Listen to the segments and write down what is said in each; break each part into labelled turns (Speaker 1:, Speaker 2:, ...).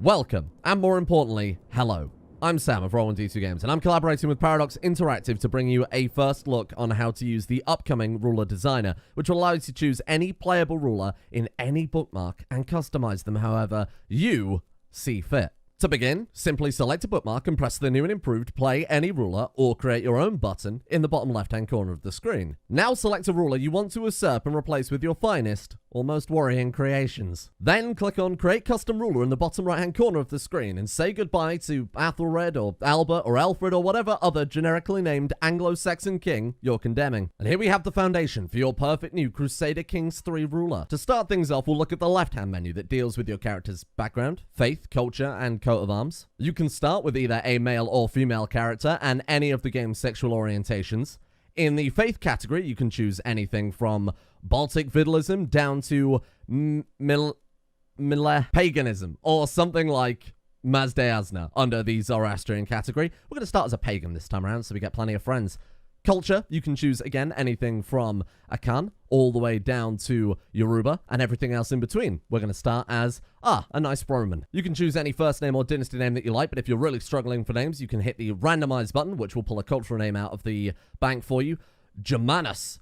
Speaker 1: Welcome, and more importantly, hello. I'm Sam of Roll1D2 Games, and I'm collaborating with Paradox Interactive to bring you a first look on how to use the upcoming ruler designer, which will allow you to choose any playable ruler in any bookmark and customize them however you see fit. To begin, simply select a bookmark and press the new and improved Play Any Ruler or Create Your Own button in the bottom left-hand corner of the screen. Now select a ruler you want to usurp and replace with your finest or most worrying creations. Then click on Create Custom Ruler in the bottom right-hand corner of the screen and say goodbye to Athelred or Albert or Alfred or whatever other generically named Anglo-Saxon king you're condemning. And here we have the foundation for your perfect new Crusader Kings 3 ruler. To start things off, we'll look at the left-hand menu that deals with your character's background, faith, culture, and coat of arms. You can start with either a male or female character and any of the game's sexual orientations. In the faith category, you can choose anything from Baltic Fiddlism down to paganism, or something like Mazda under the Zoroastrian category. We're going to start as a pagan this time around, so we get plenty of friends. Culture, you can choose, again, anything from Akan all the way down to Yoruba and everything else in between. We're going to start as, a nice Roman. You can choose any first name or dynasty name that you like, but if you're really struggling for names, you can hit the randomize button, which will pull a cultural name out of the bank for you. Germanus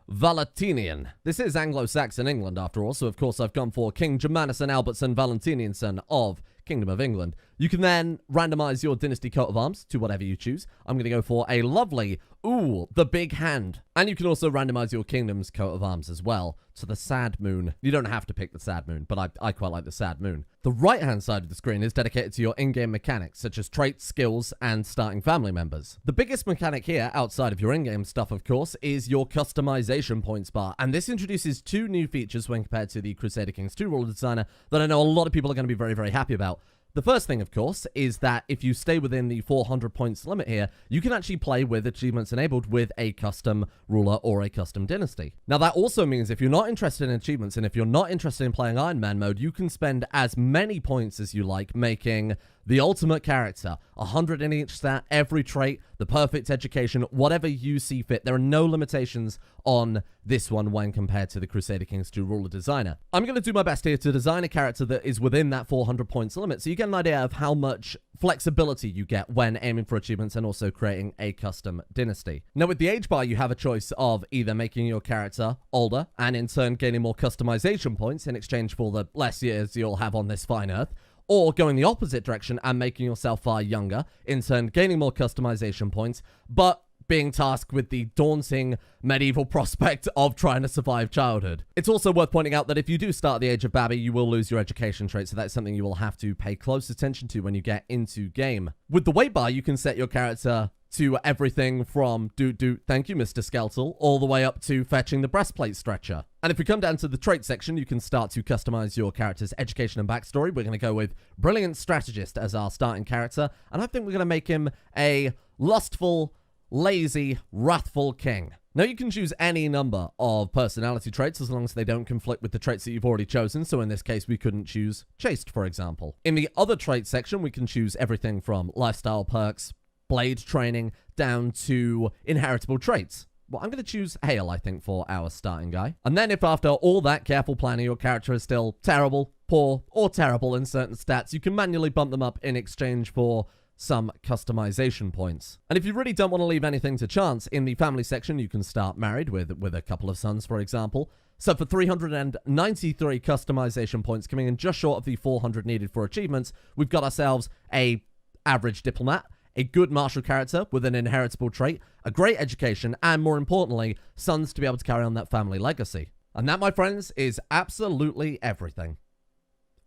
Speaker 1: Valentinian. This is Anglo-Saxon England, after all, so of course I've gone for King Germanus Albertson Valentinianson of Kingdom of England. You can then randomize your dynasty coat of arms to whatever you choose. I'm going to go for a lovely, the big hand. And you can also randomize your kingdom's coat of arms as well to the sad moon. You don't have to pick the sad moon, but I quite like the sad moon. The right-hand side of the screen is dedicated to your in-game mechanics, such as traits, skills, and starting family members. The biggest mechanic here, outside of your in-game stuff, of course, is your customization points bar. And this introduces two new features when compared to the Crusader Kings 2 ruler designer that I know a lot of people are going to be very, very happy about. The first thing, of course, is that if you stay within the 400 points limit here, you can actually play with achievements enabled with a custom ruler or a custom dynasty. Now, that also means if you're not interested in achievements and if you're not interested in playing Iron Man mode, you can spend as many points as you like making the ultimate character, 100 in each stat, every trait, the perfect education, whatever you see fit. There are no limitations on this one when compared to the Crusader Kings 2 ruler designer. I'm going to do my best here to design a character that is within that 400 points limit, so you get an idea of how much flexibility you get when aiming for achievements and also creating a custom dynasty. Now, with the age bar, you have a choice of either making your character older and in turn gaining more customization points in exchange for the less years you'll have on this fine earth, or going the opposite direction and making yourself far younger, in turn gaining more customization points, but being tasked with the daunting medieval prospect of trying to survive childhood. It's also worth pointing out that if you do start at the age of Babby, you will lose your education trait, so that's something you will have to pay close attention to when you get into game. With the weight bar, you can set your character to everything from thank you, Mr. Skeletal, all the way up to fetching the breastplate stretcher. And if we come down to the trait section, you can start to customize your character's education and backstory. We're going to go with Brilliant Strategist as our starting character, and I think we're going to make him a lustful, lazy, wrathful king. Now, you can choose any number of personality traits as long as they don't conflict with the traits that you've already chosen, so in this case, we couldn't choose Chaste, for example. In the other trait section, we can choose everything from lifestyle perks, blade training, down to inheritable traits. Well, I'm going to choose Hail, I think, for our starting guy. And then if after all that careful planning, your character is still terrible, poor, or terrible in certain stats, you can manually bump them up in exchange for some customization points. And if you really don't want to leave anything to chance, in the family section, you can start married with a couple of sons, for example. So for 393 customization points, coming in just short of the 400 needed for achievements, we've got ourselves a average diplomat, a good martial character with an inheritable trait, a great education, and more importantly, sons to be able to carry on that family legacy. And that, my friends, is absolutely everything.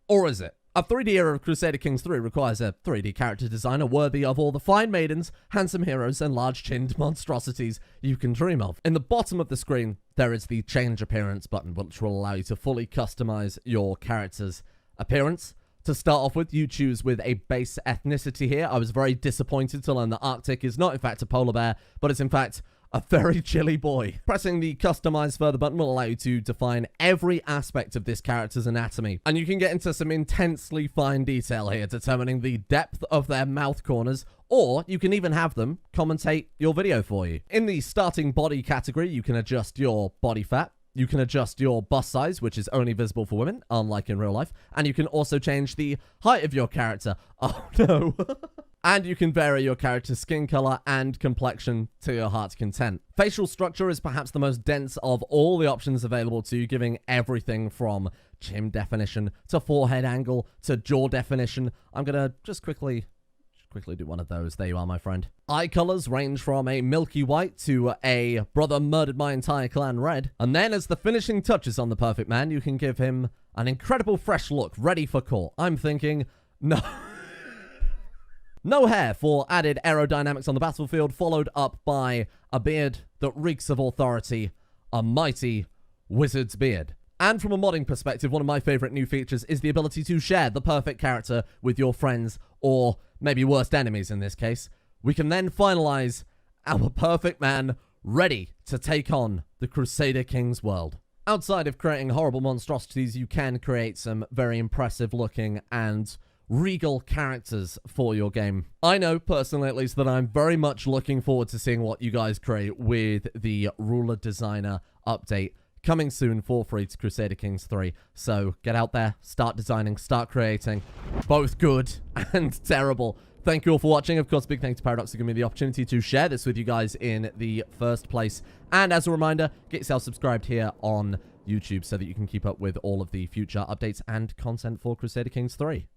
Speaker 1: Or is it? A 3D era of Crusader Kings 3 requires a 3D character designer worthy of all the fine maidens, handsome heroes, and large-chinned monstrosities you can dream of. In the bottom of the screen, there is the Change Appearance button, which will allow you to fully customize your character's appearance. To start off with, you choose with a base ethnicity here. I was very disappointed to learn that Arctic is not in fact a polar bear, but it's in fact a very chilly boy. Pressing the Customize Further button will allow you to define every aspect of this character's anatomy. And you can get into some intensely fine detail here, determining the depth of their mouth corners, or you can even have them commentate your video for you. In the starting body category, you can adjust your body fat, You can adjust your bust size, which is only visible for women, unlike in real life. And you can also change the height of your character. Oh, no. And you can vary your character's skin color and complexion to your heart's content. Facial structure is perhaps the most dense of all the options available to you, giving everything from chin definition to forehead angle to jaw definition. I'm going to just quickly do one of those. There you are, my friend. Eye colors range from a milky white to a brother murdered my entire clan red. And then as the finishing touches on the perfect man, you can give him an incredible fresh look ready for court. I'm thinking, no. No hair for added aerodynamics on the battlefield, followed up by a beard that reeks of authority, a mighty wizard's beard. And from a modding perspective, one of my favorite new features is the ability to share the perfect character with your friends, or maybe worst enemies in this case. We can then finalize our perfect man ready to take on the Crusader King's world. Outside of creating horrible monstrosities, you can create some very impressive looking and regal characters for your game. I know, personally at least, that I'm very much looking forward to seeing what you guys create with the Ruler Designer update coming soon for free to Crusader Kings 3. So get out there, start designing, start creating. Both good and terrible. Thank you all for watching. Of course, big thanks to Paradox for giving me the opportunity to share this with you guys in the first place. And as a reminder, get yourself subscribed here on YouTube so that you can keep up with all of the future updates and content for Crusader Kings 3.